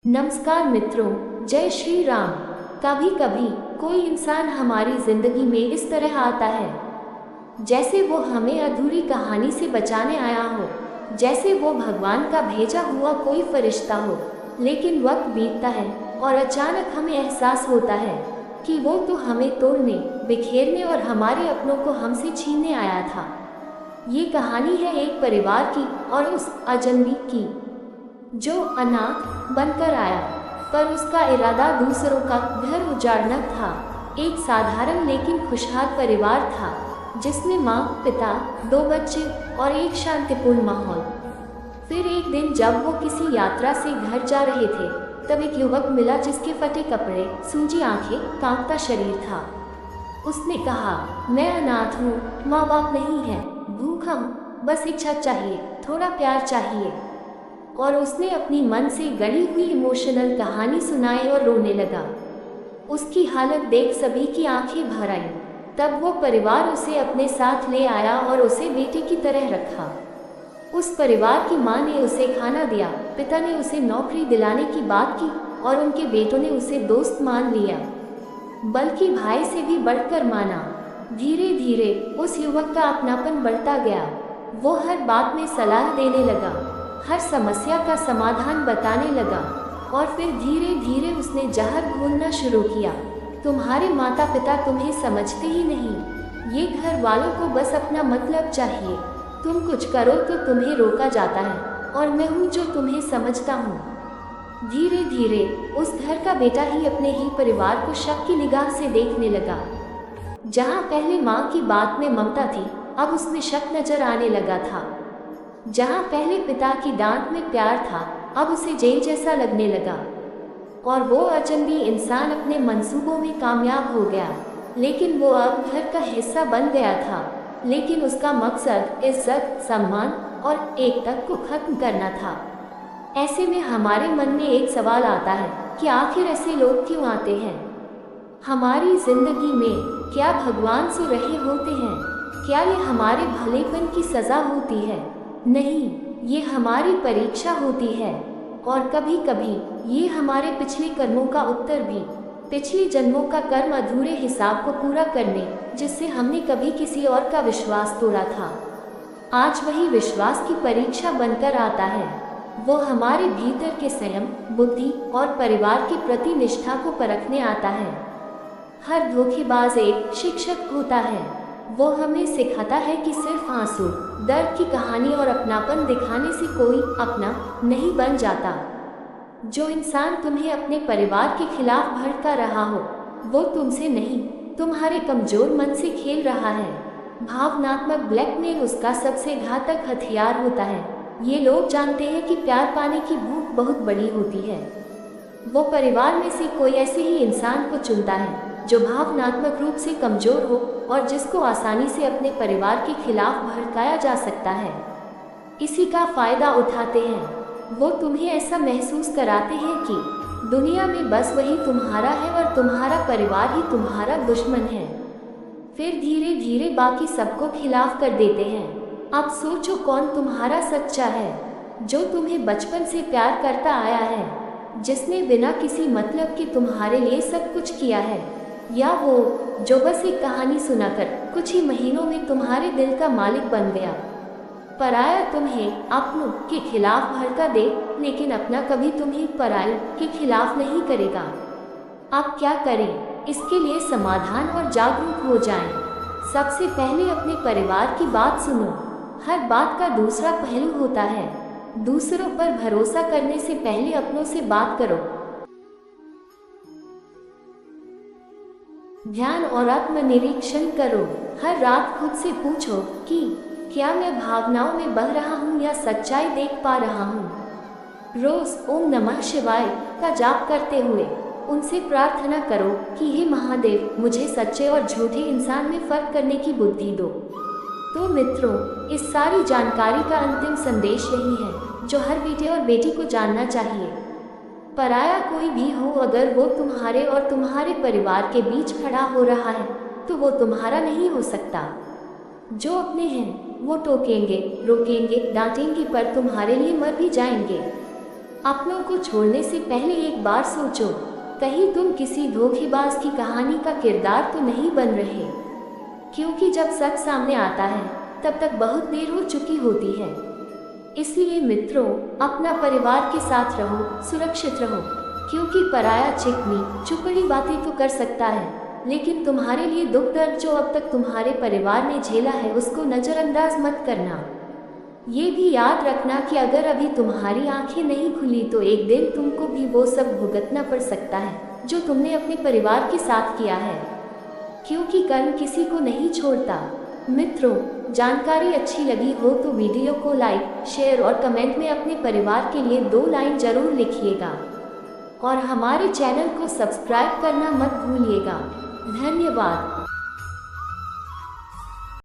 नमस्कार मित्रों, जय श्री राम। कभी कभी कोई इंसान हमारी जिंदगी में इस तरह आता है जैसे वो हमें अधूरी कहानी से बचाने आया हो, जैसे वो भगवान का भेजा हुआ कोई फरिश्ता हो। लेकिन वक्त बीतता है और अचानक हमें एहसास होता है कि वो तो हमें तोड़ने, बिखेरने और हमारे अपनों को हमसे छीनने आया था। ये कहानी है एक परिवार की और उस अजनबी की जो अनाथ बनकर आया, पर उसका इरादा दूसरों का घर उजाड़ना था। एक साधारण लेकिन खुशहाल परिवार था जिसमें माँ, पिता, दो बच्चे और एक शांतिपूर्ण माहौल। फिर एक दिन जब वो किसी यात्रा से घर जा रहे थे, तब एक युवक मिला जिसके फटे कपड़े, सूजी आंखें, कांपता शरीर था। उसने कहा, मैं अनाथ हूँ, माँ बाप नहीं है, भूखा हूँ, बस इच्छा चाहिए, थोड़ा प्यार चाहिए। और उसने अपनी मन से गढ़ी हुई इमोशनल कहानी सुनाई और रोने लगा। उसकी हालत देख सभी की आंखें भर आईं। तब वो परिवार उसे अपने साथ ले आया और उसे बेटे की तरह रखा। उस परिवार की माँ ने उसे खाना दिया, पिता ने उसे नौकरी दिलाने की बात की और उनके बेटों ने उसे दोस्त मान लिया, बल्कि भाई से भी बढ़कर माना। धीरे धीरे उस युवक का अपनापन बढ़ता गया। वो हर बात में सलाह देने लगा, हर समस्या का समाधान बताने लगा और फिर धीरे धीरे उसने जहर घोलना शुरू किया। तुम्हारे माता पिता तुम्हें समझते ही नहीं, ये घर वालों को बस अपना मतलब चाहिए। तुम कुछ करो तो तुम्हें रोका जाता है और मैं हूँ जो तुम्हें समझता हूँ। धीरे धीरे उस घर का बेटा ही अपने ही परिवार को शक की निगाह से देखने लगा। जहाँ पहले माँ की बात में ममता थी, अब उसमें शक नजर आने लगा था। जहाँ पहले पिता की डांट में प्यार था, अब उसे जेल जैसा लगने लगा। और वो अजनबी इंसान अपने मंसूबों में कामयाब हो गया, लेकिन वो अब घर का हिस्सा बन गया था। लेकिन उसका मकसद इज्जत, सम्मान और एकता को खत्म करना था। ऐसे में हमारे मन में एक सवाल आता है कि आखिर ऐसे लोग क्यों आते हैं हमारी जिंदगी में? क्या भगवान सो रहे होते हैं? क्या ये हमारे भलेपन की सजा होती है? नहीं, ये हमारी परीक्षा होती है। और कभी कभी ये हमारे पिछले कर्मों का उत्तर भी, पिछले जन्मों का कर्म अधूरे हिसाब को पूरा करने, जिससे हमने कभी किसी और का विश्वास तोड़ा था, आज वही विश्वास की परीक्षा बनकर आता है। वो हमारे भीतर के संयम, बुद्धि और परिवार के प्रति निष्ठा को परखने आता है। हर धोखेबाज एक शिक्षक होता है। वो हमें सिखाता है कि सिर्फ आंसू, दर्द की कहानी और अपनापन दिखाने से कोई अपना नहीं बन जाता। जो इंसान तुम्हें अपने परिवार के खिलाफ भड़का रहा हो, वो तुमसे नहीं, तुम्हारे कमजोर मन से खेल रहा है। भावनात्मक ब्लैकमेल उसका सबसे घातक हथियार होता है। ये लोग जानते हैं कि प्यार पाने की भूख बहुत बड़ी होती है। वो परिवार में से कोई ऐसे ही इंसान को चुनता है जो भावनात्मक रूप से कमजोर हो और जिसको आसानी से अपने परिवार के खिलाफ भड़काया जा सकता है। इसी का फायदा उठाते हैं। वो तुम्हें ऐसा महसूस कराते हैं कि दुनिया में बस वही तुम्हारा है और तुम्हारा परिवार ही तुम्हारा दुश्मन है। फिर धीरे धीरे बाकी सबको खिलाफ कर देते हैं। अब सोचो, कौन तुम्हारा सच्चा है? जो तुम्हें बचपन से प्यार करता आया है, जिसने बिना किसी मतलब के तुम्हारे लिए सब कुछ किया है, या वो जो बस एक कहानी सुनाकर कुछ ही महीनों में तुम्हारे दिल का मालिक बन गया? पराया तुम्हें अपनों के खिलाफ भड़का दे, लेकिन अपना कभी तुम्हें पराये के खिलाफ नहीं करेगा। आप क्या करें? इसके लिए समाधान और जागरूक हो जाएं। सबसे पहले अपने परिवार की बात सुनो। हर बात का दूसरा पहलू होता है। दूसरों पर भरोसा करने से पहले अपनों से बात करो। ध्यान और आत्मनिरीक्षण करो। हर रात खुद से पूछो कि क्या मैं भावनाओं में बह रहा हूँ या सच्चाई देख पा रहा हूँ। रोज ओम नमः शिवाय का जाप करते हुए उनसे प्रार्थना करो कि हे महादेव, मुझे सच्चे और झूठे इंसान में फर्क करने की बुद्धि दो। तो मित्रों, इस सारी जानकारी का अंतिम संदेश यही है जो हर बेटे और बेटी को जानना चाहिए। पराया कोई भी हो, अगर वो तुम्हारे और तुम्हारे परिवार के बीच खड़ा हो रहा है तो वो तुम्हारा नहीं हो सकता। जो अपने हैं वो टोकेंगे, रोकेंगे, डांटेंगे, पर तुम्हारे लिए मर भी जाएंगे। अपनों को छोड़ने से पहले एक बार सोचो, कहीं तुम किसी धोखेबाज की कहानी का किरदार तो नहीं बन रहे, क्योंकि जब सच सामने आता है तब तक बहुत देर हो चुकी होती है। इसलिए मित्रों, अपना परिवार के साथ रहो, सुरक्षित रहो, क्योंकि पराया चिकनी चुपड़ी बातें तो कर सकता है, लेकिन तुम्हारे लिए दुख दर्द जो अब तक तुम्हारे परिवार ने झेला है उसको नज़रअंदाज मत करना। ये भी याद रखना कि अगर अभी तुम्हारी आंखें नहीं खुली तो एक दिन तुमको भी वो सब भुगतना पड़ सकता है जो तुमने अपने परिवार के साथ किया है, क्योंकि कर्म किसी को नहीं छोड़ता। मित्रों, जानकारी अच्छी लगी हो तो वीडियो को लाइक, शेयर और कमेंट में अपने परिवार के लिए 2 लाइन जरूर लिखिएगा और हमारे चैनल को सब्सक्राइब करना मत भूलिएगा। धन्यवाद।